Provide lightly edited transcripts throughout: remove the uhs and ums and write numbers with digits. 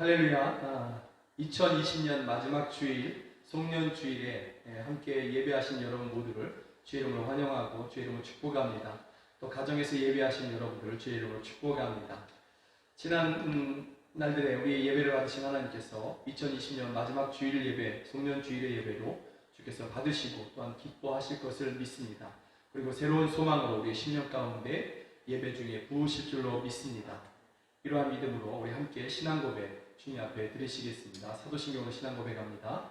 할렐루야. 2020년 마지막 주일, 송년주일에 함께 예배하신 여러분 모두를 주의 이름으로 환영하고 주의 이름으로 축복합니다. 또 가정에서 예배하신 여러분들을 주의 이름으로 축복합니다. 지난 날들에 우리 예배를 받으신 하나님께서 2020년 마지막 주일 예배, 송년주일의 예배로 주께서 받으시고 또한 기뻐하실 것을 믿습니다. 그리고 새로운 소망으로 우리의 10년 가운데 예배 중에 부으실 줄로 믿습니다. 이러한 믿음으로 우리 함께 신앙고백 주님 앞에 드리시겠습니다. 사도신경으로 신앙고백합니다.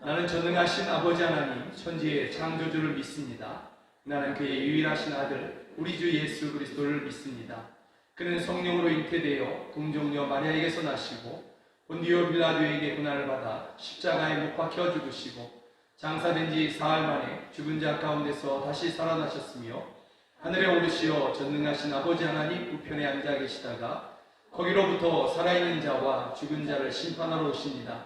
나는 전능하신 아버지 하나님 천지의 창조주를 믿습니다. 나는 그의 유일하신 아들 우리 주 예수 그리스도를 믿습니다. 그는 성령으로 잉태되어 동정녀 마리아에게서 나시고 본디오 빌라도에게 고난을 받아 십자가에 못 박혀 죽으시고 장사된 지 사흘 만에 죽은 자 가운데서 다시 살아나셨으며 하늘에 오르시어 전능하신 아버지 하나님 우편에 앉아 계시다가 거기로부터 살아있는 자와 죽은 자를 심판하러 오십니다.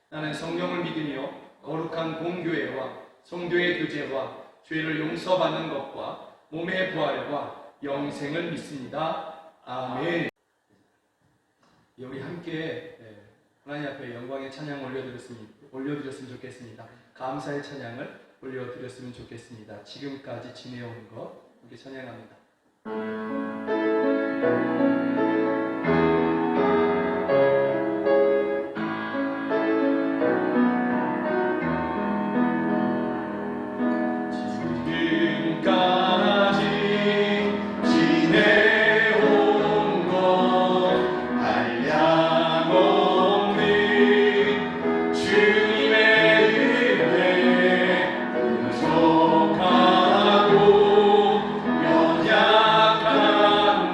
나는 성령을 믿으며 거룩한 공교회와 성도의 교제와 죄를 용서받는 것과 몸의 부활과 영생을 믿습니다. 아멘. 우리 함께 하나님 앞에 영광의 찬양 올려드렸으면 좋겠습니다. 감사의 찬양을 올려드렸으면 좋겠습니다. 지금까지 지내온 것 함께 찬양합니다. 연약한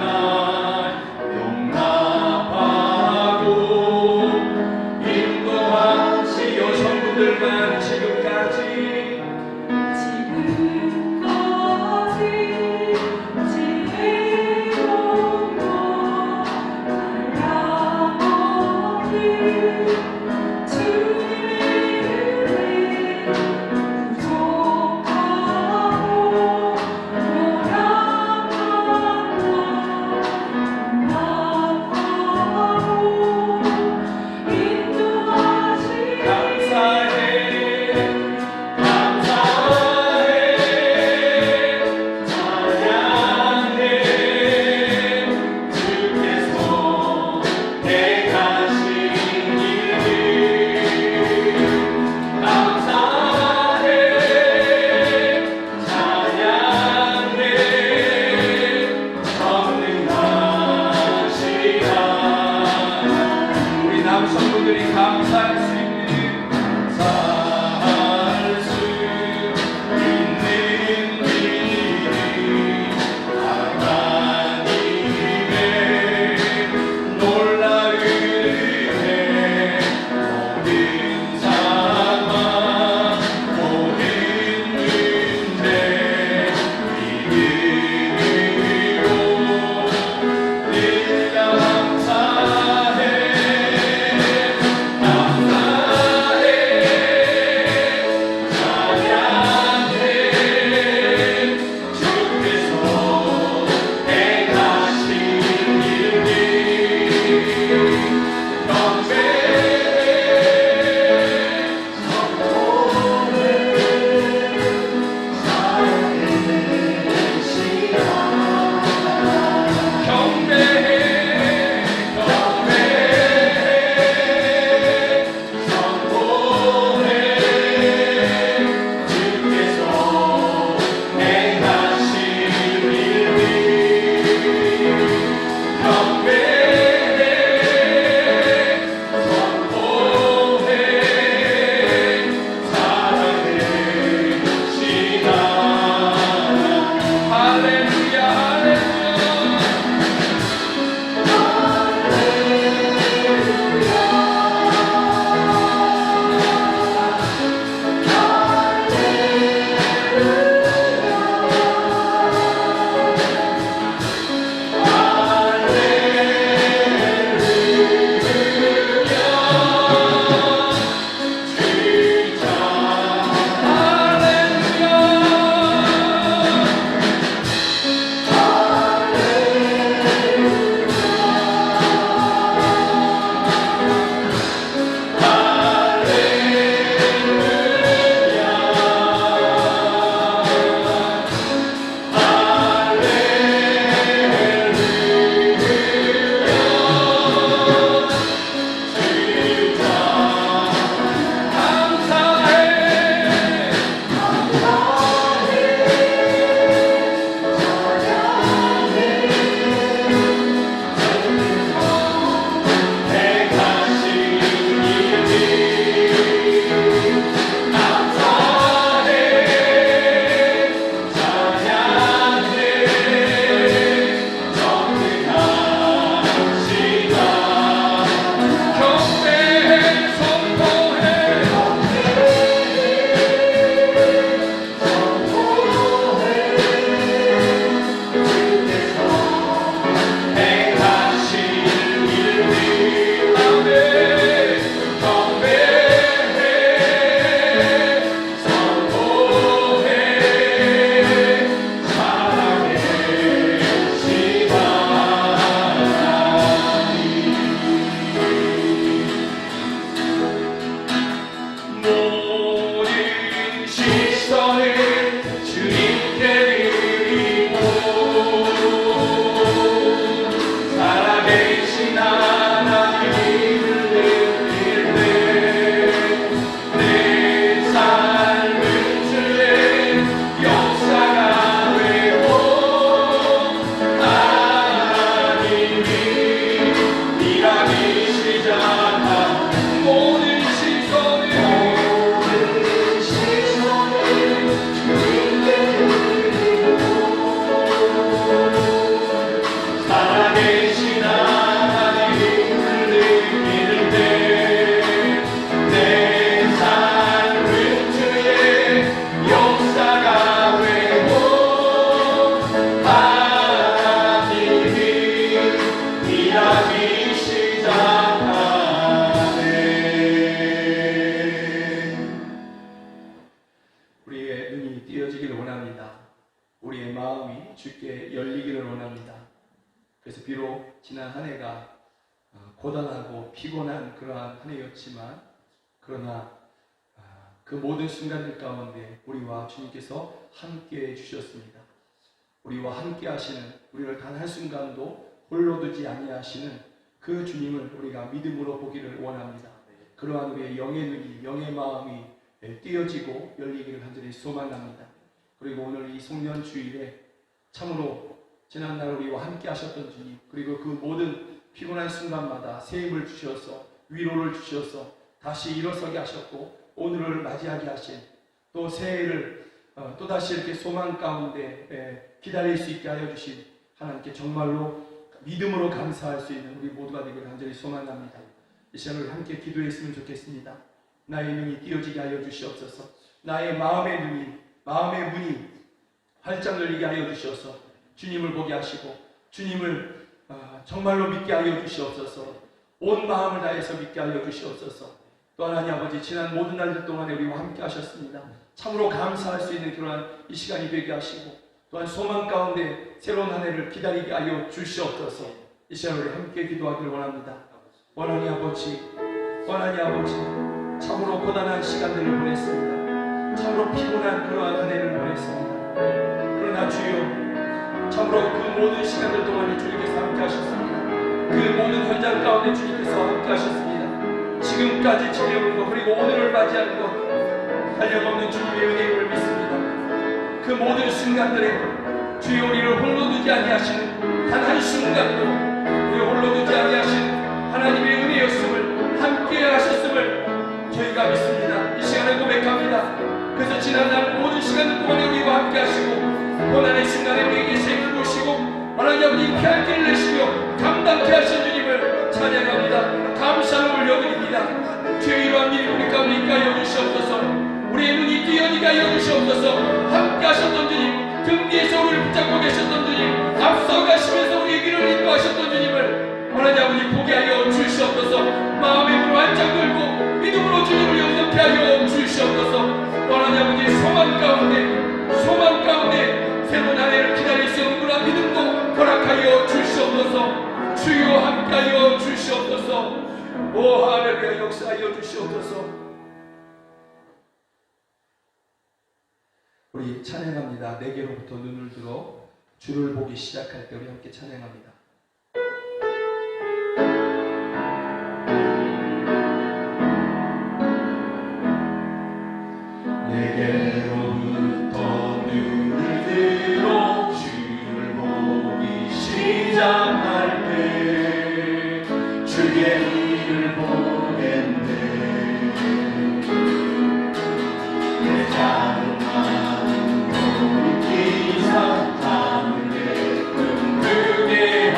살아계신 하나님을 느끼는 때내 삶은 주의 역사가 되고 하나님이 일하기 시작하네. 우리의 눈이 띄어지기를 원합니다. 우리의 마음이 주께 열리기를 원합니다. 그래서 비록 지난 한 해가 고단하고 피곤한 그러한 한 해였지만, 그러나 그 모든 순간들 가운데 우리와 주님께서 함께 해주셨습니다. 우리와 함께 하시는, 우리를 단 한순간도 홀로 두지 아니하시는 그 주님을 우리가 믿음으로 보기를 원합니다. 그러한 우리의 영의 눈이, 영의 마음이 띄어지고 열리기를 간절히 소망합니다. 그리고 오늘 이 송년주일에 참으로 지난날 우리와 함께 하셨던 주님, 그리고 그 모든 피곤한 순간마다 새 힘을 주셔서 위로를 주셔서 다시 일어서게 하셨고, 오늘을 맞이하게 하신, 또 새해를 또다시 이렇게 소망 가운데 기다릴 수 있게 하여 주신 하나님께 정말로 믿음으로 감사할 수 있는 우리 모두가 되기를 간절히 소망합니다. 이 시간을 함께 기도했으면 좋겠습니다. 나의 눈이 띄어지게 하여 주시옵소서. 나의 마음의 문이 활짝 열리게 하여 주시옵소서. 주님을 보게 하시고 주님을 정말로 믿게 하여 주시옵소서. 온 마음을 다해서 믿게 하여 주시옵소서. 또 하나님 아버지, 지난 모든 날들 동안에 우리와 함께 하셨습니다. 참으로 감사할 수 있는 그러한 이 시간이 되게 하시고, 또한 소망 가운데 새로운 한 해를 기다리게 하여 주시옵소서. 이 시간 우리 함께 기도하기를 원합니다. 하나님 아버지, 참으로 고단한 시간들을 보냈습니다. 참으로 피곤한 그러한 한 해를 보냈습니다. 그러나 주여, 참으로 그 모든 시간들 동안에 주님께서 함께 하셨습니다. 그 모든 현장 가운데 주님께서 함께 하셨습니다. 지금까지 지내온 것, 그리고 오늘을 맞이하는 것, 한량없는 주님의 은혜임을 믿습니다. 그 모든 순간들에 주여 우리를 홀로 두지 아니하시는 단 한순간도 우리를 홀로 두지 아니하시는 하나님의 은혜였음을, 함께 하셨음을 저희가 믿습니다. 이 시간에 고백합니다. 그래서 지난날 모든 시간들 동안에 우리와 함께 하시고, 고난의 순간에 우리에게 생을 주시고 하나님 아버지 귀한 길을 내시며 감당케 하신 주님을 찬양합니다. 감사를 올려드립니다. 주의 이러한 일이 우리 가운데 있게 하여 주시옵소서. 우리의 눈이 띄어지게 하여 주시옵소서. 함께 하셨던 주님, 등 뒤에서 우리를 붙잡고 계셨던 주님, 앞서 가시면서 우리의 길을 인도하셨던 주님을 하나님 아버지 보게 하여 주시옵소서. 마음의 문을 활짝 열고 믿음으로 주님을 영접케 하여 주시옵소서. 하나님 아버지 소망 가운데 새로운 한 해를 기다릴 수 있는 그런 믿음도 허락하여 주시옵소서. 주여 함께하여 주시옵소서. 오 할렐루야, 역사하여 주시옵소서. 우리 찬양합니다. 내게로부터 눈을 들어 주를 보기 시작할 때 우리 함께 찬양합니다. 내게로부터 눈을 들어 주를 보기 시작할 때 주의 일을 보겠네. 내 작은 마음 기사 담을 내 둥글게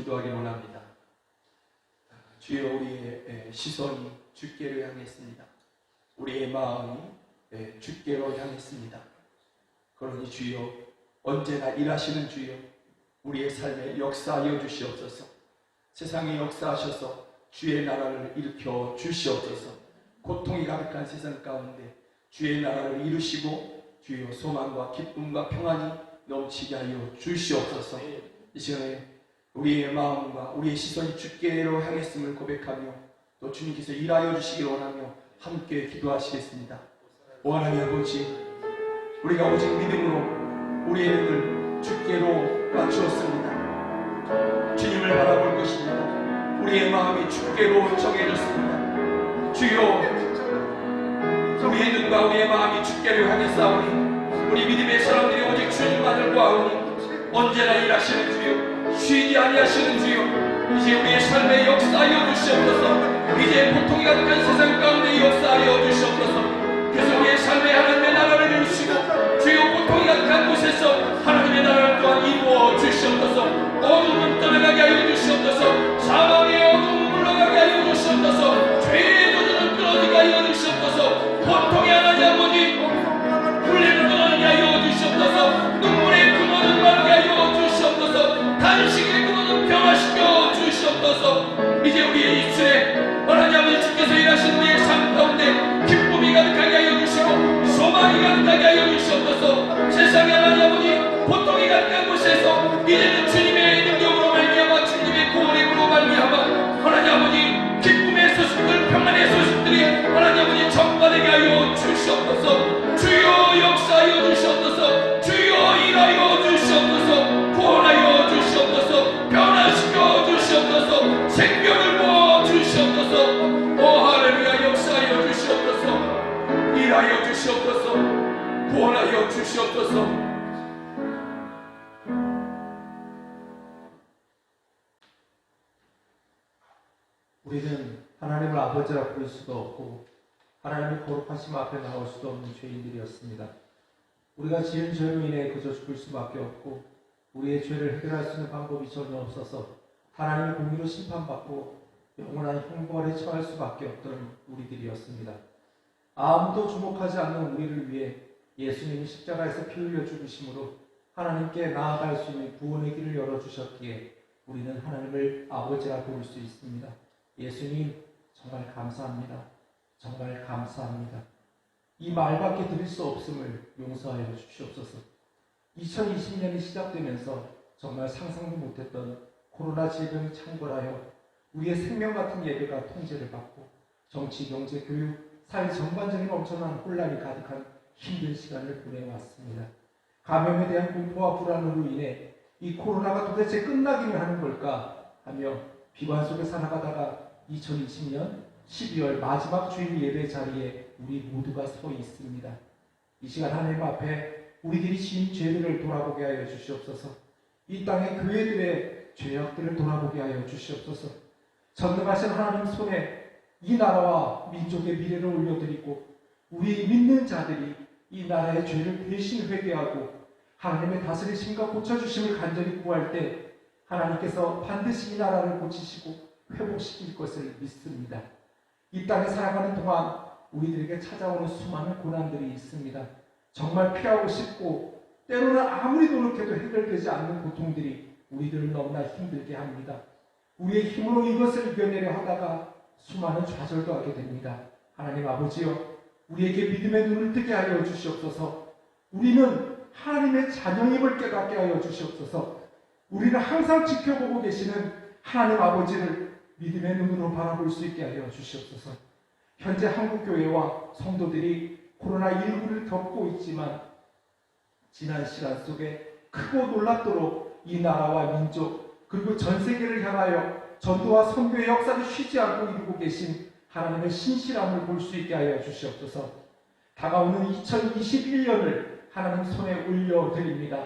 기도하기 원합니다. 주여, 우리의 시선이 주께로 향했습니다. 우리의 마음이 주께로 향했습니다. 그러니 주여, 언제나 일하시는 주여, 우리의 삶에 역사하여 주시옵소서. 세상에 역사하셔서 주의 나라를 일으켜 주시옵소서. 고통이 가득한 세상 가운데 주의 나라를 이루시고 주여 소망과 기쁨과 평안이 넘치게 하여 주시옵소서. 이 시간에 우리의 마음과 우리의 시선이 주께로 향했음을 고백하며 또 주님께서 일하여 주시길 원하며 함께 기도하시겠습니다. 오 하나님 아버지, 우리가 오직 믿음으로 우리의 눈을 주께로 맞추었습니다. 주님을 바라볼 것입니다. 우리의 마음이 주께로 정해졌습니다. 주여, 우리의 눈과 우리의 마음이 주께로 향했사오니 우리 믿음의 사람들이 오직 주님만을 구하오니 언제나 일하시는 주여, 쉬지 아니하시는 주여, 이제 우리의 삶에 역사하여 주시옵소서. 이제 고통이 가득한 세상 가운데 역사하여 주시옵소서. 그래서 우리의 삶에 하나님의 나라를 이루시고 주여, 고통이 가득한 곳에서 하나님의 나라를 또한 이루어 주시옵소서. 어둠은 떠나가게 하여 주시옵소서. 사망의 어둠은 물러가게 하여 주시옵소서. 죄의 도전은 끊어지게 하여 주시옵소서. 고통의 하나님 아버지, 불리는 끊어지게 하여 주시옵소서. 눈물의 근원은 마르게 하여 주시옵소서. 단식의 근원은 변화시켜 주시옵소서. 이제 우리의 입술에 하나님 아버지 주께서 일하신 우리의 삶 가운데 기쁨이 가득하게 하여 주시고 소망이 가득하게 하여 주시옵소서. 세상에 하나님 아버지 고통이 가득한 곳에서 이제는 주님의 능력으로 말미암아 주님의 구원의 힘으로 말미암아 하나님 아버지 기쁨의 소식들, 평안의 소식들이 하나님 아버지 전파되게 하여 주시옵소서. 주여 역사하여 주시옵소서. 주여 일하여 주시옵소서. 구원하여 주시옵소서. 변화시켜 주시옵소서. 생명을 부어 주시옵소서. 오 할렐루야, 역사하여 주시옵소서. 일하여 주시옵소서. 구원하여 주시옵소서. 우리는 하나님을 아버지라 부를 수도 없고 하나님의 거룩하심 앞에 나올 수도 없는 죄인들이었습니다. 우리가 지은 죄로 인해 그저 죽을 수밖에 없고 우리의 죄를 해결할 수 있는 방법이 전혀 없어서 하나님의 공의로 심판받고 영원한 형벌에 처할 수밖에 없던 우리들이었습니다. 아무도 주목하지 않는 우리를 위해 예수님이 십자가에서 피 흘려 죽으심으로 하나님께 나아갈 수 있는 구원의 길을 열어주셨기에 우리는 하나님을 아버지라 부를 수 있습니다. 예수님, 정말 감사합니다. 정말 감사합니다. 이 말밖에 드릴 수 없음을 용서하여 주시옵소서. 2020년이 시작되면서 정말 상상도 못했던 코로나 질병이 창궐하여 우리의 생명 같은 예배가 통제를 받고 정치, 경제, 교육, 사회 전반적인 엄청난 혼란이 가득한 힘든 시간을 보내왔습니다. 감염에 대한 공포와 불안으로 인해 이 코로나가 도대체 끝나기는 하는 걸까 하며 비관 속에 살아가다가 2020년 12월 마지막 주일 예배 자리에 우리 모두가 서 있습니다. 이 시간 하나님 앞에 우리들이 지은 죄들을 돌아보게 하여 주시옵소서. 이 땅의 교회들의 죄악들을 돌아보게 하여 주시옵소서. 전능하신 하나님 손에 이 나라와 민족의 미래를 올려드리고 우리 믿는 자들이 이 나라의 죄를 대신 회개하고 하나님의 다스리심과 고쳐주심을 간절히 구할 때 하나님께서 반드시 이 나라를 고치시고 회복시킬 것을 믿습니다. 이 땅에 살아가는 동안 우리들에게 찾아오는 수많은 고난들이 있습니다. 정말 피하고 싶고 때로는 아무리 노력해도 해결되지 않는 고통들이 우리들을 너무나 힘들게 합니다. 우리의 힘으로 이것을 이겨내려 하다가 수많은 좌절도 하게 됩니다. 하나님 아버지여, 우리에게 믿음의 눈을 뜨게 하여 주시옵소서. 우리는 하나님의 자녀임을 깨닫게 하여 주시옵소서. 우리는 항상 지켜보고 계시는 하나님 아버지를 믿음의 눈으로 바라볼 수 있게 하여 주시옵소서. 현재 한국교회와 성도들이 코로나19를 겪고 있지만 지난 시간 속에 크고 놀랍도록 이 나라와 민족 그리고 전 세계를 향하여 전도와 선교의 역사를 쉬지 않고 이루고 계신 하나님의 신실함을 볼 수 있게 하여 주시옵소서. 다가오는 2021년을 하나님 손에 올려드립니다.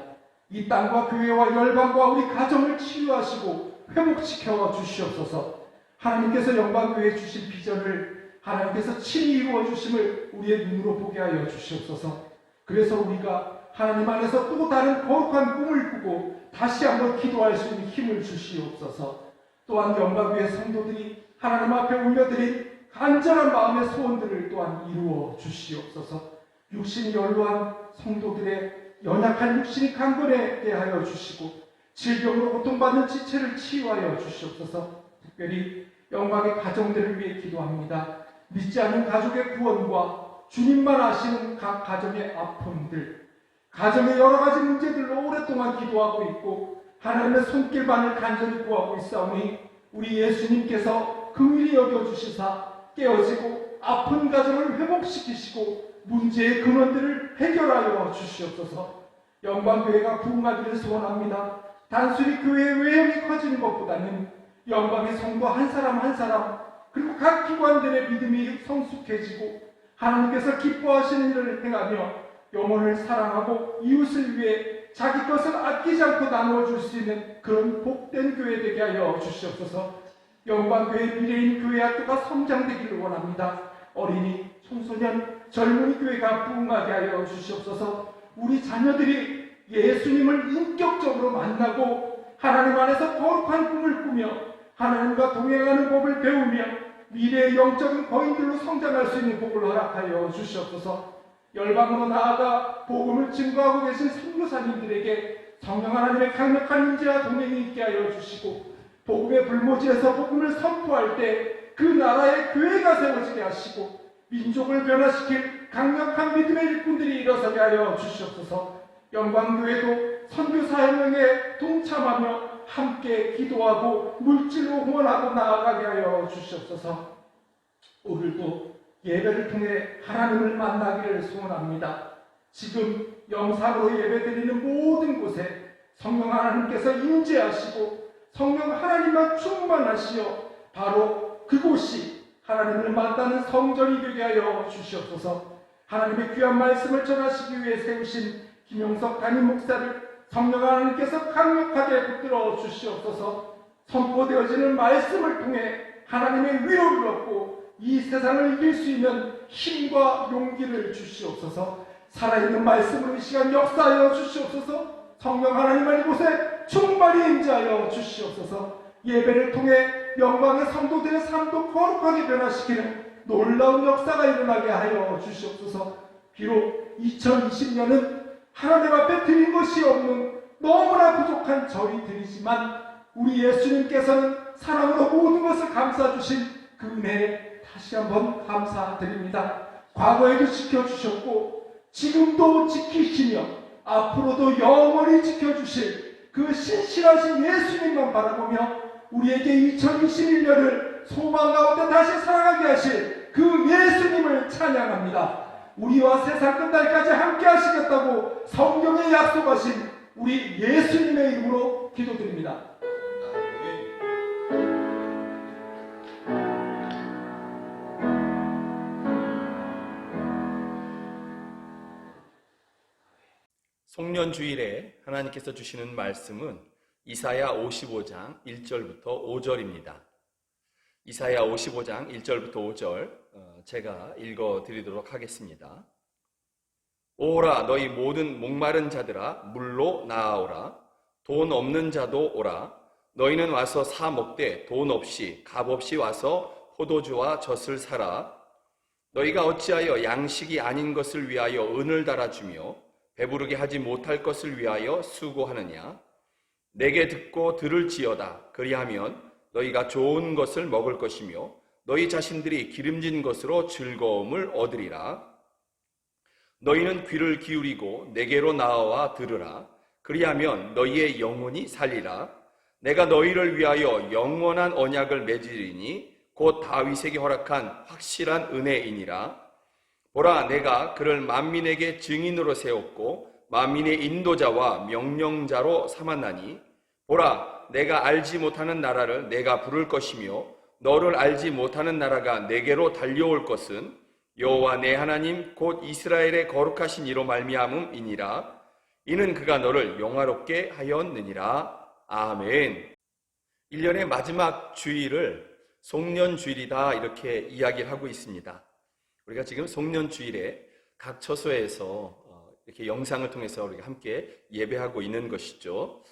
이 땅과 교회와 열방과 우리 가정을 치유하시고 회복시켜 주시옵소서. 하나님께서 영광교회에 주신 비전을 하나님께서 친히 이루어 주심을 우리의 눈으로 보게 하여 주시옵소서. 그래서 우리가 하나님 안에서 또 다른 거룩한 꿈을 꾸고 다시 한번 기도할 수 있는 힘을 주시옵소서. 또한 영광교회 성도들이 하나님 앞에 올려드린 간절한 마음의 소원들을 또한 이루어 주시옵소서. 육신이 연로한 성도들의 연약한 육신이 강건하게 하여 주시고 질병으로 고통받는 지체를 치유하여 주시옵소서. 특별히 영광의 가정들을 위해 기도합니다. 믿지 않는 가족의 구원과 주님만 아시는 각 가정의 아픔들, 가정의 여러 가지 문제들로 오랫동안 기도하고 있고 하나님의 손길만을 간절히 구하고 있사오니 우리 예수님께서 긍휼히 여겨주시사 깨어지고 아픈 가정을 회복시키시고 문제의 근원들을 해결하여 주시옵소서. 영광교회가 부흥하기를 소원합니다. 단순히 교회의 외형이 커지는 것보다는 영광의 성도 한 사람 한 사람 그리고 각 기관들의 믿음이 성숙해지고 하나님께서 기뻐하시는 일을 행하며 영혼을 사랑하고 이웃을 위해 자기 것을 아끼지 않고 나누어 줄 수 있는 그런 복된 교회 되게 하여 주시옵소서. 영광교회 미래인 교회 학교가 성장되기를 원합니다. 어린이, 청소년, 젊은이 교회가 부흥하게 하여 주시옵소서. 우리 자녀들이 예수님을 인격적으로 만나고 하나님 안에서 거룩한 꿈을 꾸며 하나님과 동행하는 법을 배우며 미래의 영적인 거인들로 성장할 수 있는 복을 허락하여 주시옵소서. 열방으로 나아가 복음을 증거하고 계신 선교사님들에게 성령 하나님의 강력한 인재와 동행이 있게 하여 주시고 복음의 불모지에서 복음을 선포할 때 그 나라의 교회가 세워지게 하시고 민족을 변화시킬 강력한 믿음의 일꾼들이 일어서게 하여 주시옵소서. 영광교회도 선교사혁명에 동참하며 함께 기도하고 물질로 후원하고 나아가게 하여 주시옵소서. 오늘도 예배를 통해 하나님을 만나기를 소원합니다. 지금 영상으로 예배드리는 모든 곳에 성령 하나님께서 임재하시고 성령 하나님만 충만하시어 바로 그곳이 하나님을 만나는 성전이 되게 하여 주시옵소서. 하나님의 귀한 말씀을 전하시기 위해 세우신 김용석 담임 목사를 성령 하나님께서 강력하게 붙들어 주시옵소서. 선포되어지는 말씀을 통해 하나님의 위로를 얻고 이 세상을 이길 수 있는 힘과 용기를 주시옵소서. 살아있는 말씀으로 이 시간 역사하여 주시옵소서. 성령 하나님을 이곳에 충만히 임재하여 주시옵소서. 예배를 통해 영광의 성도들의 삶도 거룩하게 변화시키는 놀라운 역사가 일어나게 하여 주시옵소서. 비록 2020년은 하나님 앞에 드린 것이 없는 너무나 부족한 저희 들이지만 우리 예수님께서는 사랑으로 모든 것을 감싸주신 그 은혜에 다시 한번 감사드립니다. 과거에도 지켜주셨고 지금도 지키시며 앞으로도 영원히 지켜주실 그 신실하신 예수님만 바라보며 우리에게 2021년을 소망 가운데 다시 살아가게 하실 그 예수님을 찬양합니다. 우리와 세상 끝날까지 함께 하시겠다고 성경에 약속하신 우리 예수님의 이름으로 기도드립니다. 송년주일에 하나님께서 주시는 말씀은 이사야 55장 1절부터 5절입니다. 이사야 55장 1절부터 5절 제가 읽어드리도록 하겠습니다. 오라 너희 모든 목마른 자들아 물로 나아오라. 돈 없는 자도 오라. 너희는 와서 사 먹되 돈 없이 값 없이 와서 포도주와 젖을 사라. 너희가 어찌하여 양식이 아닌 것을 위하여 은을 달아주며 배부르게 하지 못할 것을 위하여 수고하느냐. 내게 듣고 들을지어다. 그리하면 너희가 좋은 것을 먹을 것이며 너희 자신들이 기름진 것으로 즐거움을 얻으리라. 너희는 귀를 기울이고 내게로 나와 들으라. 그리하면 너희의 영혼이 살리라. 내가 너희를 위하여 영원한 언약을 맺으리니 곧 다윗에게 허락한 확실한 은혜이니라. 보라 내가 그를 만민에게 증인으로 세웠고 만민의 인도자와 명령자로 삼았나니 보라 내가 알지 못하는 나라를 내가 부를 것이며 너를 알지 못하는 나라가 내게로 달려올 것은 여호와 내 하나님 곧 이스라엘의 거룩하신 이로 말미암음이니라. 이는 그가 너를 영화롭게 하였느니라. 아멘. 1년의 마지막 주일을 송년주일이다 이렇게 이야기를 하고 있습니다. 우리가 지금 송년주일에 각 처소에서 이렇게 영상을 통해서 우리가 함께 예배하고 있는 것이죠.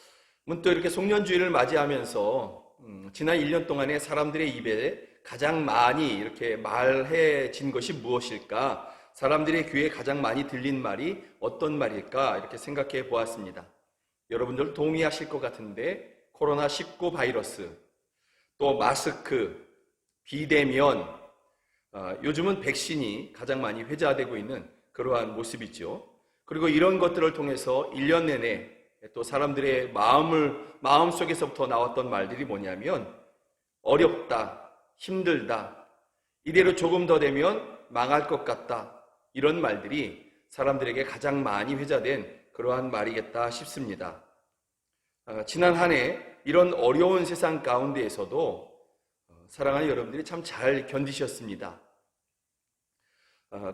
문득 이렇게 송년주일을 맞이하면서 지난 1년 동안에 사람들의 입에 가장 많이 이렇게 말해진 것이 무엇일까? 사람들의 귀에 가장 많이 들린 말이 어떤 말일까? 이렇게 생각해 보았습니다. 여러분들 동의하실 것 같은데 코로나19 바이러스, 또 마스크, 비대면, 요즘은 백신이 가장 많이 회자되고 있는 그러한 모습이죠. 그리고 이런 것들을 통해서 1년 내내 또 사람들의 마음속에서부터 나왔던 말들이 뭐냐면 어렵다, 힘들다, 이대로 조금 더 되면 망할 것 같다, 이런 말들이 사람들에게 가장 많이 회자된 그러한 말이겠다 싶습니다. 지난 한 해 이런 어려운 세상 가운데에서도 사랑하는 여러분들이 참 잘 견디셨습니다.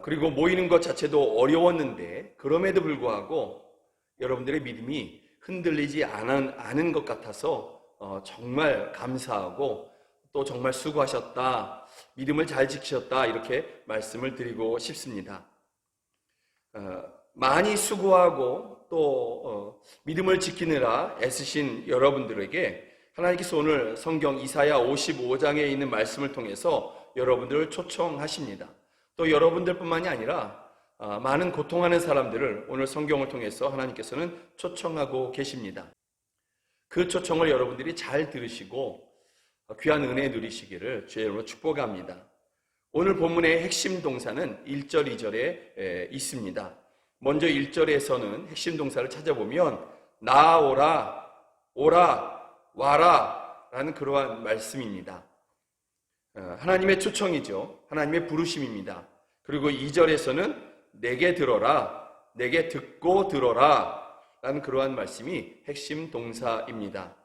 그리고 모이는 것 자체도 어려웠는데 그럼에도 불구하고 여러분들의 믿음이 흔들리지 않은 것 같아서 정말 감사하고 또 정말 수고하셨다, 믿음을 잘 지키셨다, 이렇게 말씀을 드리고 싶습니다. 많이 수고하고 또 믿음을 지키느라 애쓰신 여러분들에게 하나님께서 오늘 성경 이사야 55장에 있는 말씀을 통해서 여러분들을 초청하십니다. 또 여러분들뿐만이 아니라 많은 고통하는 사람들을 오늘 성경을 통해서 하나님께서는 초청하고 계십니다. 그 초청을 여러분들이 잘 들으시고 귀한 은혜 누리시기를 주의 이름으로 축복합니다. 오늘 본문의 핵심 동사는 1절, 2절에 있습니다. 먼저 1절에서는 핵심 동사를 찾아보면 나아오라, 오라, 와라 라는 그러한 말씀입니다. 하나님의 초청이죠. 하나님의 부르심입니다. 그리고 2절에서는 내게 들어라, 내게 듣고 들어라 라는 그러한 말씀이 핵심 동사입니다.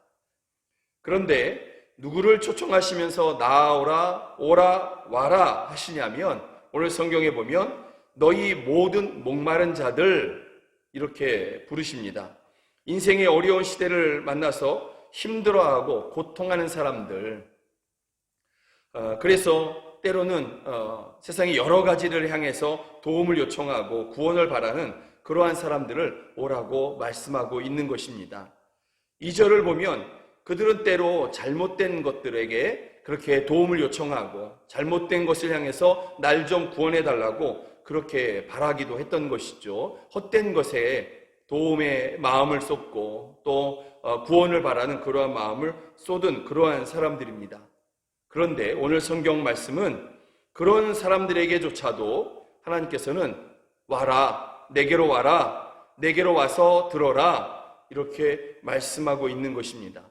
그런데 누구를 초청하시면서 나아오라, 오라, 와라 하시냐면 오늘 성경에 보면 너희 모든 목마른 자들 이렇게 부르십니다. 인생의 어려운 시대를 만나서 힘들어하고 고통하는 사람들, 그래서 때로는 세상의 여러 가지를 향해서 도움을 요청하고 구원을 바라는 그러한 사람들을 오라고 말씀하고 있는 것입니다. 2절을 보면 그들은 때로 잘못된 것들에게 그렇게 도움을 요청하고 잘못된 것을 향해서 날 좀 구원해달라고 그렇게 바라기도 했던 것이죠. 헛된 것에 도움의 마음을 쏟고 또 구원을 바라는 그러한 마음을 쏟은 그러한 사람들입니다. 그런데 오늘 성경 말씀은 그런 사람들에게조차도 하나님께서는 와라, 내게로 와라, 내게로 와서 들어라 이렇게 말씀하고 있는 것입니다.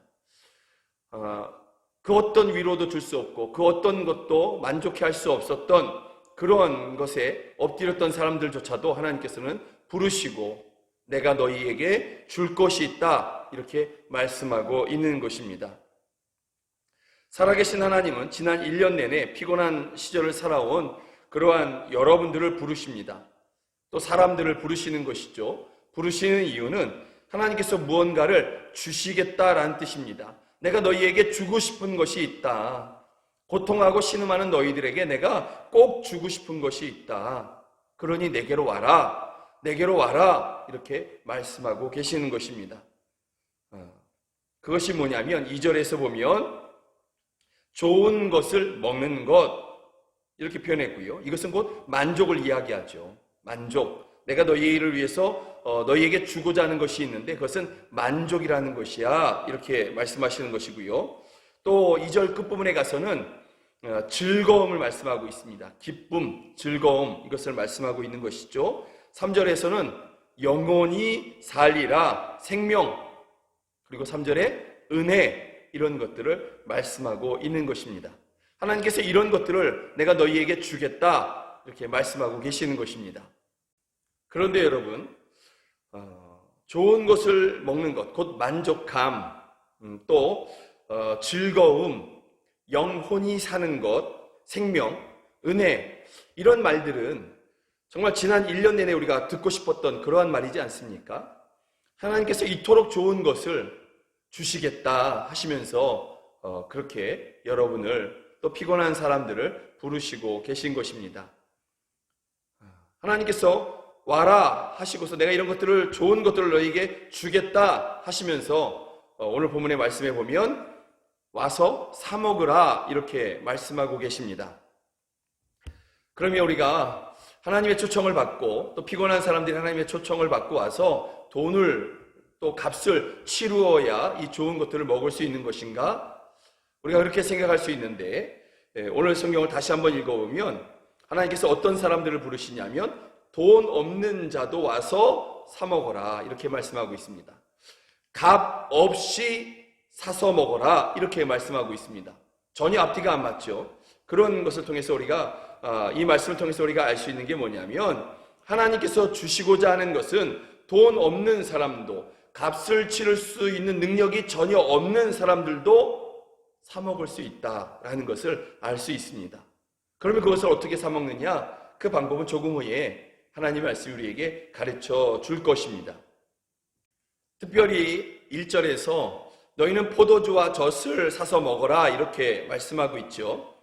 그 어떤 위로도 줄 수 없고 그 어떤 것도 만족해 할 수 없었던 그런 것에 엎드렸던 사람들조차도 하나님께서는 부르시고 내가 너희에게 줄 것이 있다 이렇게 말씀하고 있는 것입니다. 살아계신 하나님은 지난 1년 내내 피곤한 시절을 살아온 그러한 여러분들을 부르십니다. 또 사람들을 부르시는 것이죠. 부르시는 이유는 하나님께서 무언가를 주시겠다라는 뜻입니다. 내가 너희에게 주고 싶은 것이 있다. 고통하고 신음하는 너희들에게 내가 꼭 주고 싶은 것이 있다. 그러니 내게로 와라, 내게로 와라 이렇게 말씀하고 계시는 것입니다. 그것이 뭐냐면 2절에서 보면 좋은 것을 먹는 것 이렇게 표현했고요. 이것은 곧 만족을 이야기하죠. 만족. 내가 너희를 위해서 너희에게 주고자 하는 것이 있는데 그것은 만족이라는 것이야 이렇게 말씀하시는 것이고요. 또 2절 끝부분에 가서는 즐거움을 말씀하고 있습니다. 기쁨, 즐거움 이것을 말씀하고 있는 것이죠. 3절에서는 영원히 살리라, 생명, 그리고 3절에 은혜 이런 것들을 말씀하고 있는 것입니다. 하나님께서 이런 것들을 내가 너희에게 주겠다 이렇게 말씀하고 계시는 것입니다. 그런데 여러분, 좋은 것을 먹는 것, 곧 만족감, 또 즐거움, 영혼이 사는 것, 생명, 은혜 이런 말들은 정말 지난 1년 내내 우리가 듣고 싶었던 그러한 말이지 않습니까? 하나님께서 이토록 좋은 것을 주시겠다 하시면서 그렇게 여러분을 또 피곤한 사람들을 부르시고 계신 것입니다. 하나님께서 와라 하시고서 내가 이런 것들을 좋은 것들을 너희에게 주겠다 하시면서 오늘 본문의 말씀에 보면 와서 사 먹으라 이렇게 말씀하고 계십니다. 그러면 우리가 하나님의 초청을 받고 또 피곤한 사람들이 하나님의 초청을 받고 와서 돈을 또 값을 치루어야 이 좋은 것들을 먹을 수 있는 것인가? 우리가 그렇게 생각할 수 있는데 오늘 성경을 다시 한번 읽어보면 하나님께서 어떤 사람들을 부르시냐면 돈 없는 자도 와서 사 먹어라 이렇게 말씀하고 있습니다. 값 없이 사서 먹어라 이렇게 말씀하고 있습니다. 전혀 앞뒤가 안 맞죠. 그런 것을 통해서 우리가 이 말씀을 통해서 우리가 알 수 있는 게 뭐냐면 하나님께서 주시고자 하는 것은 돈 없는 사람도 값을 치를 수 있는 능력이 전혀 없는 사람들도 사 먹을 수 있다라는 것을 알 수 있습니다. 그러면 그것을 어떻게 사 먹느냐? 그 방법은 조금 후에 하나님의 말씀이 우리에게 가르쳐 줄 것입니다. 특별히 1절에서 너희는 포도주와 젖을 사서 먹어라 이렇게 말씀하고 있죠.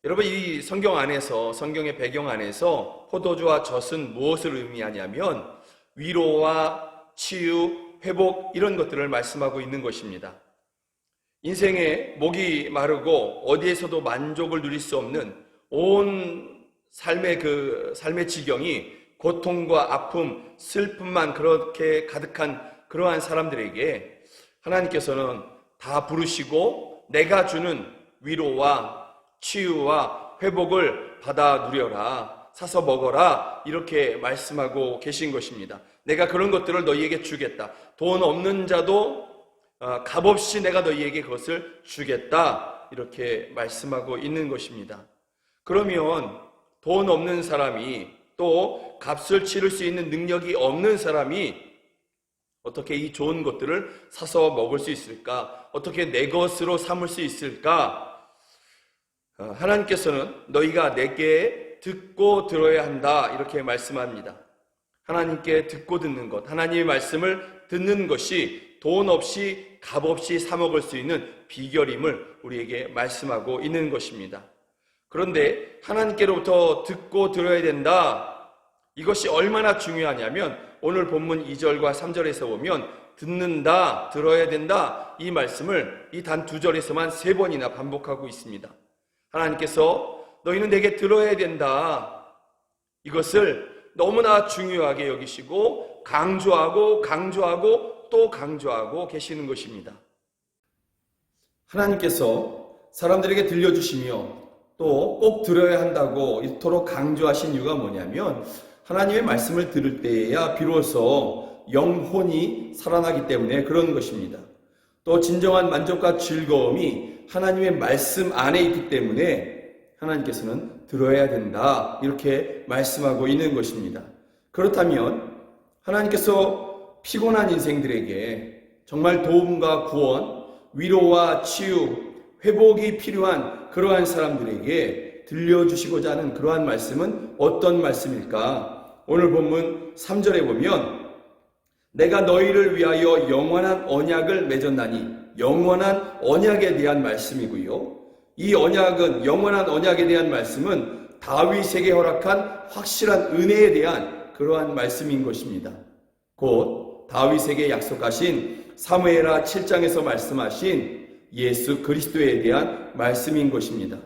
여러분 이 성경 안에서 성경의 배경 안에서 포도주와 젖은 무엇을 의미하냐면 위로와 치유, 회복 이런 것들을 말씀하고 있는 것입니다. 인생에 목이 마르고 어디에서도 만족을 누릴 수 없는 온 삶의 지경이 고통과 아픔, 슬픔만 그렇게 가득한 그러한 사람들에게 하나님께서는 다 부르시고 내가 주는 위로와 치유와 회복을 받아 누려라, 사서 먹어라 이렇게 말씀하고 계신 것입니다. 내가 그런 것들을 너희에게 주겠다. 돈 없는 자도 값없이 내가 너희에게 그것을 주겠다 이렇게 말씀하고 있는 것입니다. 그러면 돈 없는 사람이 또 값을 치를 수 있는 능력이 없는 사람이 어떻게 이 좋은 것들을 사서 먹을 수 있을까? 어떻게 내 것으로 삼을 수 있을까? 하나님께서는 너희가 내게 듣고 들어야 한다 이렇게 말씀합니다. 하나님께 듣고 듣는 것, 하나님의 말씀을 듣는 것이 돈 없이 값 없이 사 먹을 수 있는 비결임을 우리에게 말씀하고 있는 것입니다. 그런데 하나님께로부터 듣고 들어야 된다. 이것이 얼마나 중요하냐면 오늘 본문 2절과 3절에서 보면 듣는다, 들어야 된다 이 말씀을 이 단 2절에서만 3번이나 반복하고 있습니다. 하나님께서 너희는 내게 들어야 된다. 이것을 너무나 중요하게 여기시고 강조하고 또 강조하고 계시는 것입니다. 하나님께서 사람들에게 들려주시며 또 꼭 들어야 한다고 이토록 강조하신 이유가 뭐냐면 하나님의 말씀을 들을 때에야 비로소 영혼이 살아나기 때문에 그런 것입니다. 또 진정한 만족과 즐거움이 하나님의 말씀 안에 있기 때문에 하나님께서는 들어야 된다 이렇게 말씀하고 있는 것입니다. 그렇다면 하나님께서 피곤한 인생들에게 정말 도움과 구원, 위로와 치유, 회복이 필요한 그러한 사람들에게 들려주시고자 하는 그러한 말씀은 어떤 말씀일까? 오늘 본문 3절에 보면 내가 너희를 위하여 영원한 언약을 맺었나니 영원한 언약에 대한 말씀이고요. 이 언약은 영원한 언약에 대한 말씀은 다윗에게 허락한 확실한 은혜에 대한 그러한 말씀인 것입니다. 곧 다윗에게 약속하신 사무엘하 7장에서 말씀하신 예수 그리스도에 대한 말씀인 것입니다.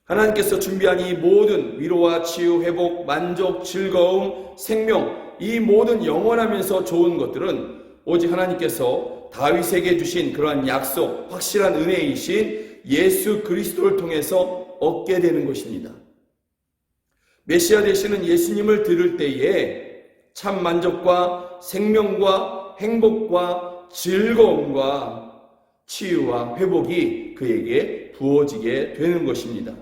하나님께서 준비한 이 모든 위로와 치유, 회복, 만족, 즐거움, 생명 이 모든 영원하면서 좋은 것들은 오직 하나님께서 다윗에게 주신 그러한 약속, 확실한 은혜이신 예수 그리스도를 통해서 얻게 되는 것입니다. 메시아 되시는 예수님을 들을 때에 참 만족과 생명과 행복과 즐거움과 치유와 회복이 그에게 부어지게 되는 것입니다.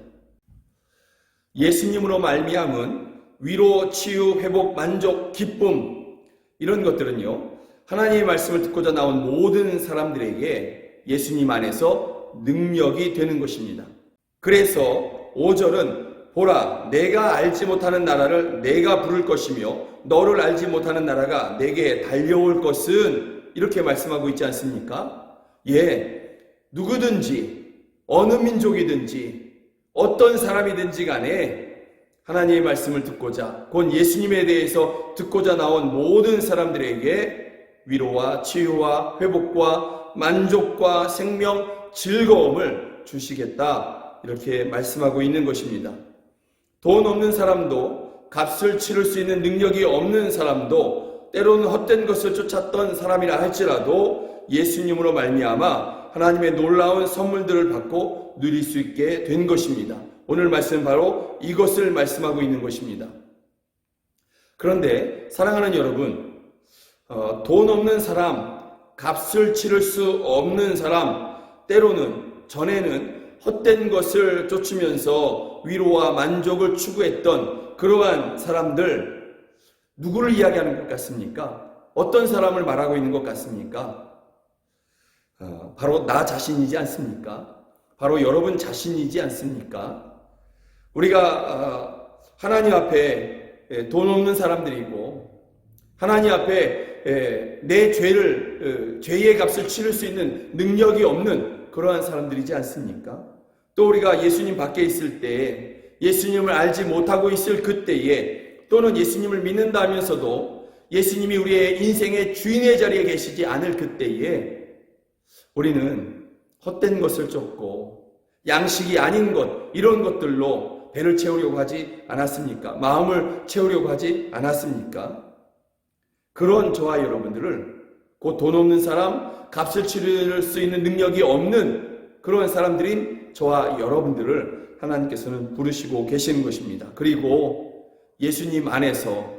예수님으로 말미암은 위로, 치유, 회복, 만족, 기쁨 이런 것들은요 하나님의 말씀을 듣고자 나온 모든 사람들에게 예수님 안에서 능력이 되는 것입니다. 그래서 5절은 보라 내가 알지 못하는 나라를 내가 부를 것이며 너를 알지 못하는 나라가 내게 달려올 것은 이렇게 말씀하고 있지 않습니까? 누구든지 어느 민족이든지 어떤 사람이든지 간에 하나님의 말씀을 듣고자, 곧 예수님에 대해서 듣고자 나온 모든 사람들에게 위로와 치유와 회복과 만족과 생명, 즐거움을 주시겠다, 이렇게 말씀하고 있는 것입니다. 돈 없는 사람도, 값을 치를 수 있는 능력이 없는 사람도, 때로는 헛된 것을 쫓았던 사람이라 할지라도 예수님으로 말미암아 하나님의 놀라운 선물들을 받고 누릴 수 있게 된 것입니다. 오늘 말씀은 바로 이것을 말씀하고 있는 것입니다. 그런데 사랑하는 여러분, 돈 없는 사람, 값을 치를 수 없는 사람, 때로는 전에는 헛된 것을 쫓으면서 위로와 만족을 추구했던 그러한 사람들, 누구를 이야기하는 것 같습니까? 어떤 사람을 말하고 있는 것 같습니까? 바로 나 자신이지 않습니까? 바로 여러분 자신이지 않습니까? 우리가 하나님 앞에 돈 없는 사람들이고, 하나님 앞에 내 죄의 값을 치를 수 있는 능력이 없는 그러한 사람들이지 않습니까? 또 우리가 예수님 밖에 있을 때, 예수님을 알지 못하고 있을 그때에, 또는 예수님을 믿는다 하면서도 예수님이 우리의 인생의 주인의 자리에 계시지 않을 그때에 우리는 헛된 것을 쫓고 양식이 아닌 것, 이런 것들로 배를 채우려고 하지 않았습니까? 마음을 채우려고 하지 않았습니까? 그런 저와 여러분들을, 곧 돈 없는 사람, 값을 치를 수 있는 능력이 없는 그런 사람들인 저와 여러분들을 하나님께서는 부르시고 계시는 것입니다. 그리고 예수님 안에서,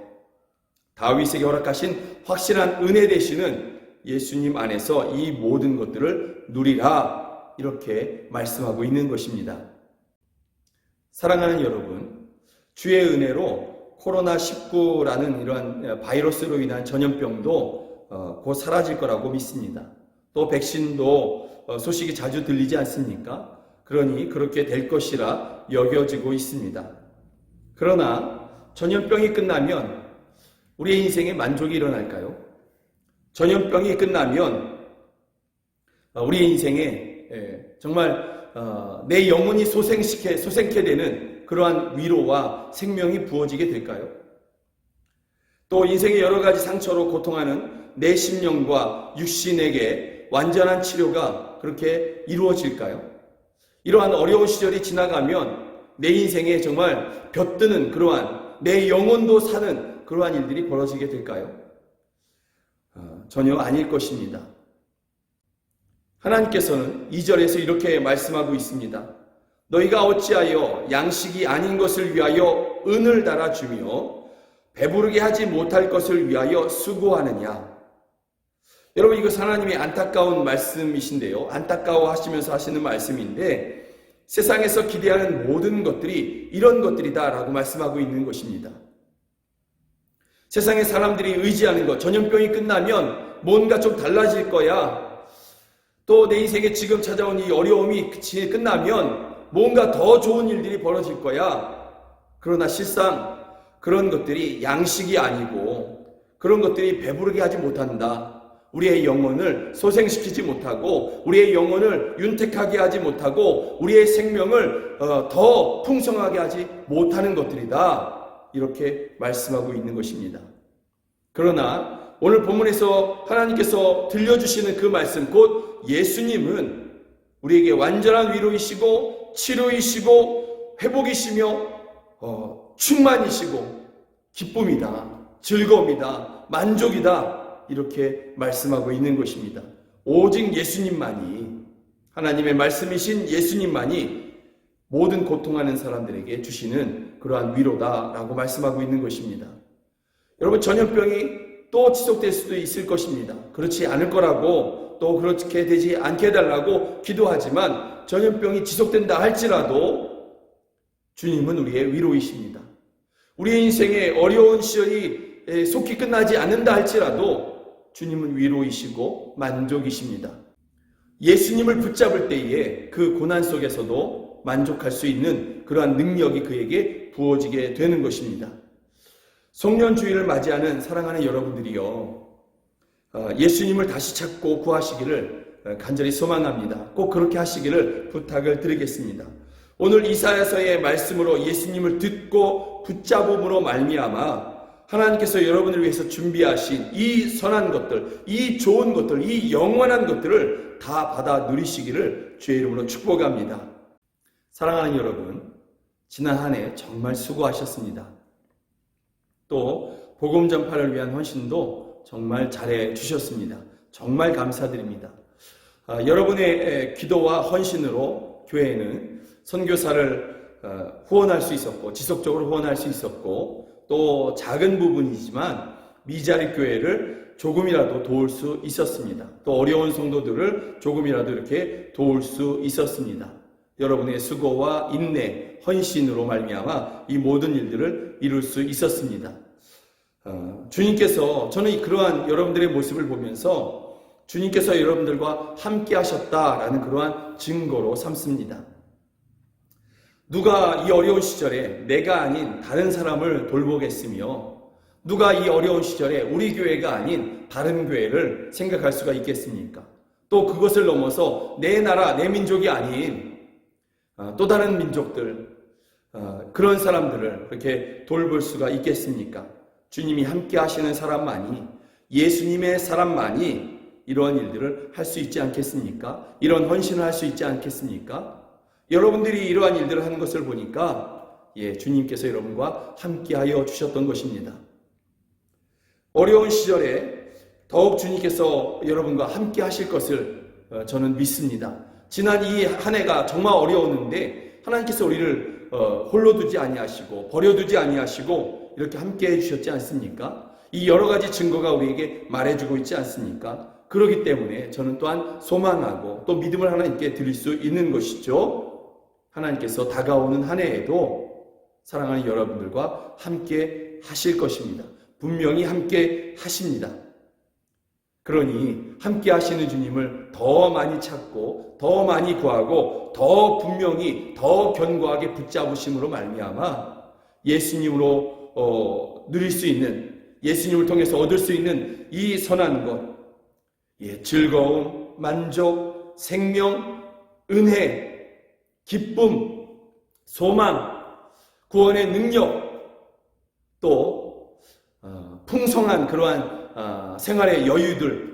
다윗에게 허락하신 확실한 은혜 되시는 예수님 안에서 이 모든 것들을 누리라, 이렇게 말씀하고 있는 것입니다. 사랑하는 여러분, 주의 은혜로 코로나19라는 이러한 바이러스로 인한 전염병도 곧 사라질 거라고 믿습니다. 또 백신도 소식이 자주 들리지 않습니까? 그러니 그렇게 될 것이라 여겨지고 있습니다. 그러나 전염병이 끝나면 우리의 인생에 만족이 일어날까요? 전염병이 끝나면 우리의 인생에 정말 내 영혼이 소생케 되는 그러한 위로와 생명이 부어지게 될까요? 또 인생의 여러 가지 상처로 고통하는 내 심령과 육신에게 완전한 치료가 그렇게 이루어질까요? 이러한 어려운 시절이 지나가면 내 인생에 정말 벼뜨는 그러한, 내 영혼도 사는 그러한 일들이 벌어지게 될까요? 전혀 아닐 것입니다. 하나님께서는 2절에서 이렇게 말씀하고 있습니다. 너희가 어찌하여 양식이 아닌 것을 위하여 은을 달아주며 배부르게 하지 못할 것을 위하여 수고하느냐. 여러분, 이것은 하나님의 안타까운 말씀이신데요, 안타까워 하시면서 하시는 말씀인데, 세상에서 기대하는 모든 것들이 이런 것들이다 라고 말씀하고 있는 것입니다. 세상의 사람들이 의지하는 것, 전염병이 끝나면 뭔가 좀 달라질 거야, 또 내 인생에 지금 찾아온 이 어려움이 끝나면 뭔가 더 좋은 일들이 벌어질 거야. 그러나 실상 그런 것들이 양식이 아니고, 그런 것들이 배부르게 하지 못한다. 우리의 영혼을 소생시키지 못하고, 우리의 영혼을 윤택하게 하지 못하고, 우리의 생명을 더 풍성하게 하지 못하는 것들이다, 이렇게 말씀하고 있는 것입니다. 그러나 오늘 본문에서 하나님께서 들려주시는 그 말씀, 곧 예수님은 우리에게 완전한 위로이시고 치료이시고 회복이시며 충만이시고 기쁨이다, 즐거움이다, 만족이다, 이렇게 말씀하고 있는 것입니다. 오직 예수님만이, 하나님의 말씀이신 예수님만이 모든 고통하는 사람들에게 주시는 그러한 위로다라고 말씀하고 있는 것입니다. 여러분, 전염병이 또 지속될 수도 있을 것입니다. 그렇지 않을 거라고, 또 그렇게 되지 않게 해달라고 기도하지만, 전염병이 지속된다 할지라도 주님은 우리의 위로이십니다. 우리의 인생의 어려운 시절이 속히 끝나지 않는다 할지라도 주님은 위로이시고 만족이십니다. 예수님을 붙잡을 때에 그 고난 속에서도 만족할 수 있는 그러한 능력이 그에게 부어지게 되는 것입니다. 송년주의를 맞이하는 사랑하는 여러분들이요, 예수님을 다시 찾고 구하시기를 간절히 소망합니다. 꼭 그렇게 하시기를 부탁을 드리겠습니다. 오늘 이사야서의 말씀으로 예수님을 듣고 붙잡음으로 말미암아 하나님께서 여러분을 위해서 준비하신 이 선한 것들, 이 좋은 것들, 이 영원한 것들을 다 받아 누리시기를 주의 이름으로 축복합니다. 사랑하는 여러분, 지난 한 해 정말 수고하셨습니다. 또 복음 전파를 위한 헌신도 정말 잘해 주셨습니다. 정말 감사드립니다. 여러분의 기도와 헌신으로 교회는 선교사를 후원할 수 있었고, 지속적으로 후원할 수 있었고, 또 작은 부분이지만 미자립 교회를 조금이라도 도울 수 있었습니다. 또 어려운 성도들을 조금이라도 이렇게 도울 수 있었습니다. 여러분의 수고와 인내, 헌신으로 말미암아 이 모든 일들을 이룰 수 있었습니다. 주님께서, 저는 그러한 여러분들의 모습을 보면서 주님께서 여러분들과 함께 하셨다라는 그러한 증거로 삼습니다. 누가 이 어려운 시절에 내가 아닌 다른 사람을 돌보겠으며, 누가 이 어려운 시절에 우리 교회가 아닌 다른 교회를 생각할 수가 있겠습니까? 또 그것을 넘어서 내 나라, 내 민족이 아닌 또 다른 민족들, 그런 사람들을 그렇게 돌볼 수가 있겠습니까? 주님이 함께 하시는 사람만이, 예수님의 사람만이 이러한 일들을 할 수 있지 않겠습니까? 이런 헌신을 할 수 있지 않겠습니까? 여러분들이 이러한 일들을 하는 것을 보니까 주님께서 여러분과 함께하여 주셨던 것입니다. 어려운 시절에 더욱 주님께서 여러분과 함께 하실 것을 저는 믿습니다. 지난 이 한 해가 정말 어려웠는데 하나님께서 우리를 홀로 두지 아니하시고 버려두지 아니하시고 이렇게 함께해 주셨지 않습니까? 이 여러 가지 증거가 우리에게 말해주고 있지 않습니까? 그렇기 때문에 저는 또한 소망하고 또 믿음을 하나님께 드릴 수 있는 것이죠. 하나님께서 다가오는 한 해에도 사랑하는 여러분들과 함께 하실 것입니다. 분명히 함께 하십니다. 그러니 함께 하시는 주님을 더 많이 찾고 더 많이 구하고 더 분명히 더 견고하게 붙잡으심으로 말미암아 예수님으로 누릴 수 있는, 예수님을 통해서 얻을 수 있는 이 선한 것, 즐거움, 만족, 생명, 은혜, 기쁨, 소망, 구원의 능력, 또 풍성한 그러한 생활의 여유들,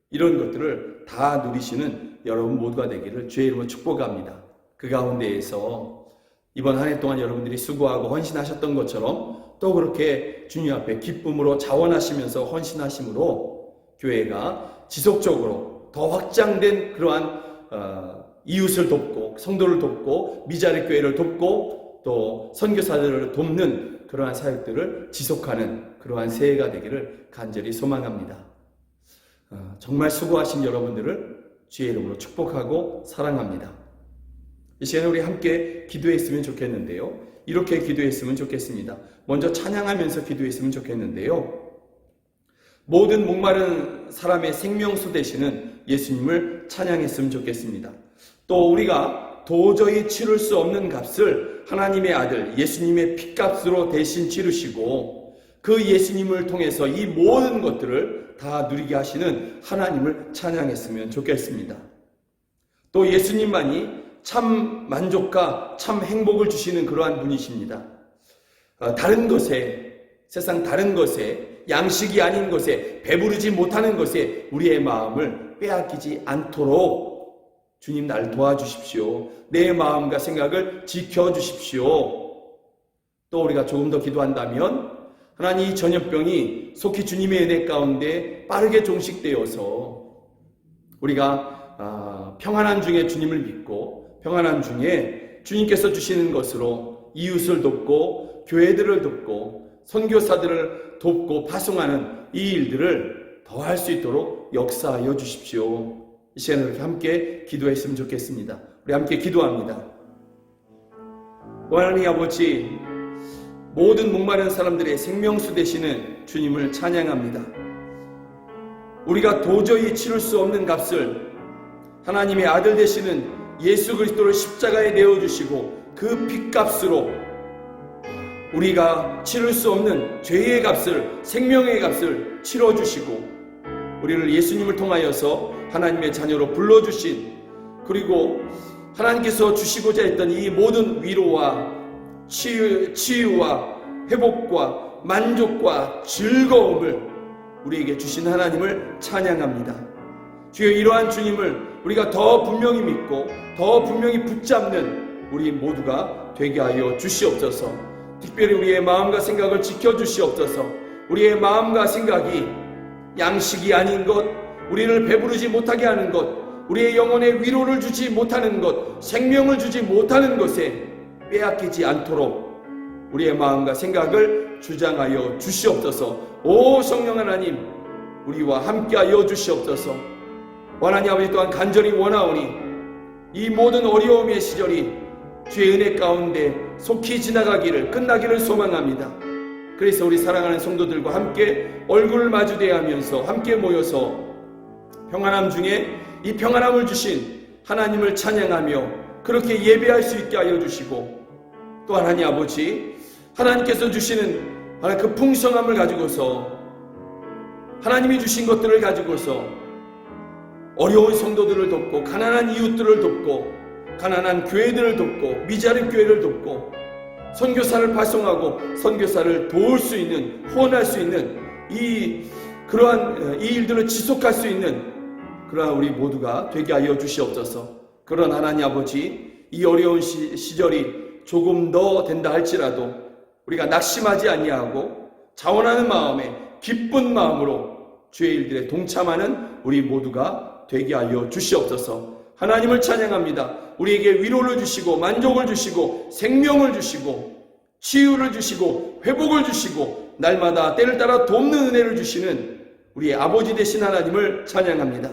이런 것들을 다 누리시는 여러분 모두가 되기를 주의 이름으로 축복합니다. 그 가운데에서 이번 한 해 동안 여러분들이 수고하고 헌신하셨던 것처럼 또 그렇게 주님 앞에 기쁨으로 자원하시면서 헌신하심으로 교회가 지속적으로 더 확장된 그러한 이웃을 돕고 성도를 돕고 미자립 교회를 돕고 또 선교사들을 돕는 그러한 사역들을 지속하는 그러한 새해가 되기를 간절히 소망합니다. 정말 수고하신 여러분들을 주의 이름으로 축복하고 사랑합니다. 이 시간에 우리 함께 기도했으면 좋겠는데요. 이렇게 기도했으면 좋겠습니다. 먼저 찬양하면서 기도했으면 좋겠는데요. 모든 목마른 사람의 생명수 되시는 예수님을 찬양했으면 좋겠습니다. 또 우리가 도저히 치를 수 없는 값을 하나님의 아들 예수님의 핏값으로 대신 치르시고 그 예수님을 통해서 이 모든 것들을 다 누리게 하시는 하나님을 찬양했으면 좋겠습니다. 또 예수님만이 참 만족과 참 행복을 주시는 그러한 분이십니다. 다른 것에, 세상 다른 것에, 양식이 아닌 것에, 배부르지 못하는 것에 우리의 마음을 빼앗기지 않도록 주님 날 도와주십시오. 내 마음과 생각을 지켜주십시오. 또 우리가 조금 더 기도한다면 하나님 이 전염병이 속히 주님의 은혜 가운데 빠르게 종식되어서 우리가 평안한 중에 주님을 믿고 평안한 중에 주님께서 주시는 것으로 이웃을 돕고 교회들을 돕고 선교사들을 돕고 파송하는 이 일들을 더 할 수 있도록 역사하여 주십시오. 이 시간에 이렇게 함께 기도했으면 좋겠습니다. 우리 함께 기도합니다. 하나님 아버지, 모든 목마른 사람들의 생명수 되시는 주님을 찬양합니다. 우리가 도저히 치를 수 없는 값을 하나님의 아들 되시는 예수 그리스도를 십자가에 내어주시고 그 핏값으로 우리가 치를 수 없는 죄의 값을, 생명의 값을 치러주시고 우리를 예수님을 통하여서 하나님의 자녀로 불러주신, 그리고 하나님께서 주시고자 했던 이 모든 위로와 치유와 회복과 만족과 즐거움을 우리에게 주신 하나님을 찬양합니다. 주여, 이러한 주님을 우리가 더 분명히 믿고 더 분명히 붙잡는 우리 모두가 되게 하여 주시옵소서. 특별히 우리의 마음과 생각을 지켜주시옵소서. 우리의 마음과 생각이 양식이 아닌 것, 우리를 배부르지 못하게 하는 것, 우리의 영혼에 위로를 주지 못하는 것, 생명을 주지 못하는 것에 빼앗기지 않도록 우리의 마음과 생각을 주장하여 주시옵소서. 오 성령 하나님, 우리와 함께하여 주시옵소서. 하나님 아버지, 또한 간절히 원하오니 이 모든 어려움의 시절이 주의 은혜 가운데 속히 지나가기를, 끝나기를 소망합니다. 그래서 우리 사랑하는 성도들과 함께 얼굴을 마주대하면서 함께 모여서 평안함 중에 이 평안함을 주신 하나님을 찬양하며 그렇게 예배할 수 있게 하여 주시고, 또 하나님 아버지, 하나님께서 주시는 그 풍성함을 가지고서, 하나님이 주신 것들을 가지고서 어려운 성도들을 돕고, 가난한 이웃들을 돕고, 가난한 교회들을 돕고, 미자립 교회를 돕고, 선교사를 발송하고 선교사를 도울 수 있는, 후원할 수 있는 그러한 이 일들을 지속할 수 있는 그러한 우리 모두가 되게 하여 주시옵소서. 그런 하나님 아버지, 이 어려운 시절이 조금 더 된다 할지라도 우리가 낙심하지 아니하고 자원하는 마음에 기쁜 마음으로 주의 일들에 동참하는 우리 모두가 되게 하여 주시옵소서. 하나님을 찬양합니다. 우리에게 위로를 주시고 만족을 주시고 생명을 주시고 치유를 주시고 회복을 주시고 날마다 때를 따라 돕는 은혜를 주시는 우리의 아버지 되신 하나님을 찬양합니다.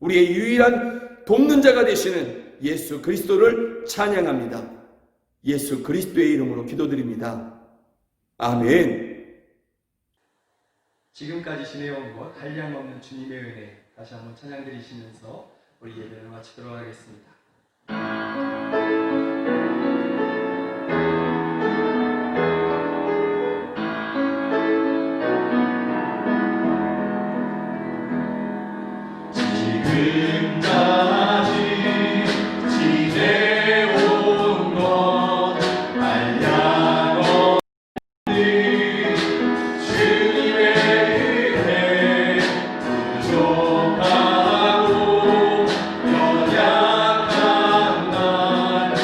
우리의 유일한 돕는 자가 되시는 예수 그리스도를 찬양합니다. 예수 그리스도의 이름으로 기도드립니다. 아멘. 지금까지 지내온 것 한량없는 주님의 은혜, 다시 한번 찬양드리시면서 우리 예배를 마치도록 하겠습니다. 지금까지 지내온 것 한량없는 주님의 은혜, 부족하고 연약한 날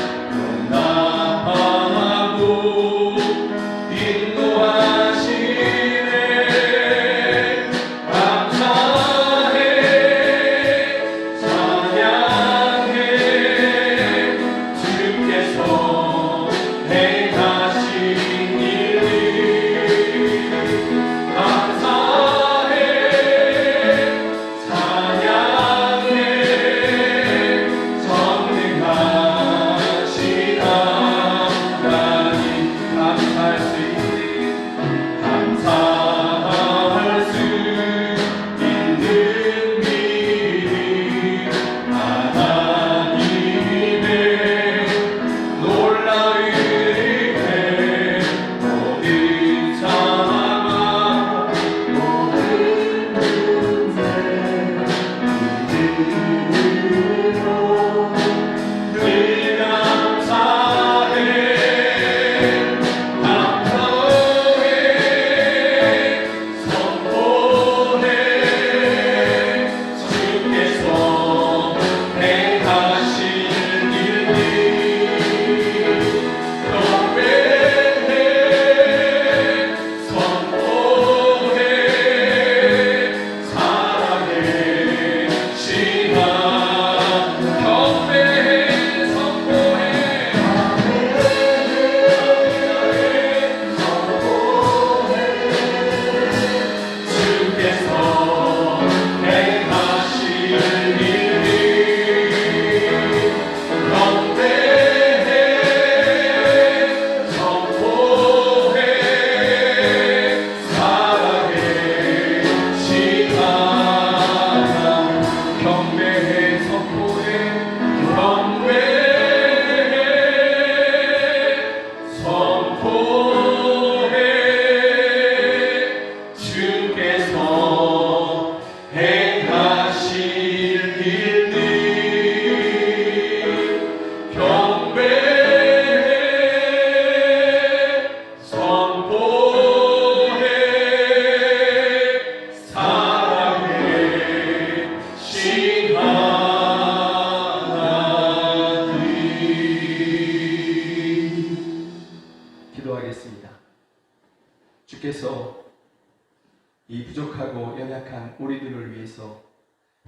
우리들을 위해서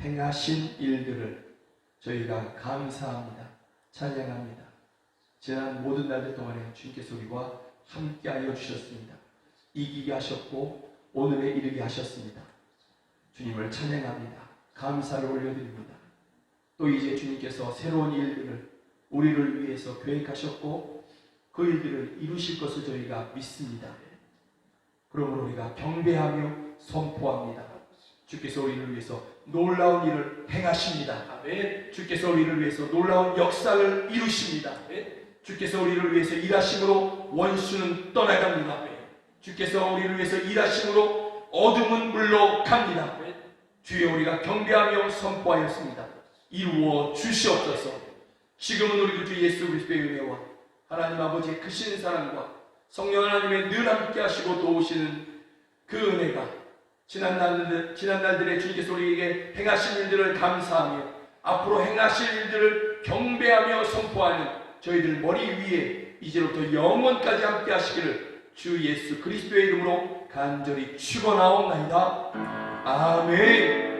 행하신 일들을 저희가 감사합니다. 찬양합니다. 지난 모든 날들 동안에 주님께서 우리와 함께하여 주셨습니다. 이기게 하셨고 오늘에 이르게 하셨습니다. 주님을 찬양합니다. 감사를 올려드립니다. 또 이제 주님께서 새로운 일들을 우리를 위해서 계획하셨고 그 일들을 이루실 것을 저희가 믿습니다. 그러므로 우리가 경배하며 선포합니다. 주께서 우리를 위해서 놀라운 일을 행하십니다. 주께서 우리를 위해서 놀라운 역사를 이루십니다. 주께서 우리를 위해서 일하심으로 원수는 떠나갑니다. 주께서 우리를 위해서 일하심으로 어둠은 물러갑니다. 주여 우리가 경배하며 선포하였습니다. 이루어 주시옵소서. 지금은 우리 주 예수 그리스도의 은혜와 하나님 아버지의 크신 사랑과 성령 하나님의 늘 함께 하시고 도우시는 그 은혜가 지난 날들에 주님께서 우리에게 행하신 일들을 감사하며 앞으로 행하실 일들을 경배하며 선포하는 저희들 머리 위에 이제부터 영원까지 함께 하시기를 주 예수 그리스도의 이름으로 간절히 축원하옵나이다. 아멘.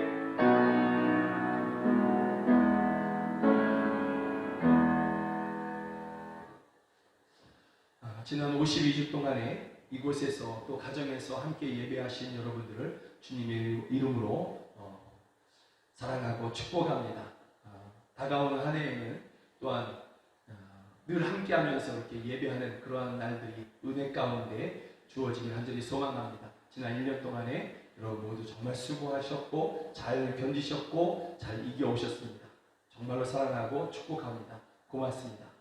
지난 52주 동안에 이곳에서 또 가정에서 함께 예배하신 여러분들을 주님의 이름으로 사랑하고 축복합니다. 다가오는 한 해에는 또한 늘 함께하면서 이렇게 예배하는 그러한 날들이 은혜 가운데 주어지길 간절히 소망합니다. 지난 1년 동안에 여러분 모두 정말 수고하셨고 잘 견디셨고 잘 이겨오셨습니다. 정말로 사랑하고 축복합니다. 고맙습니다.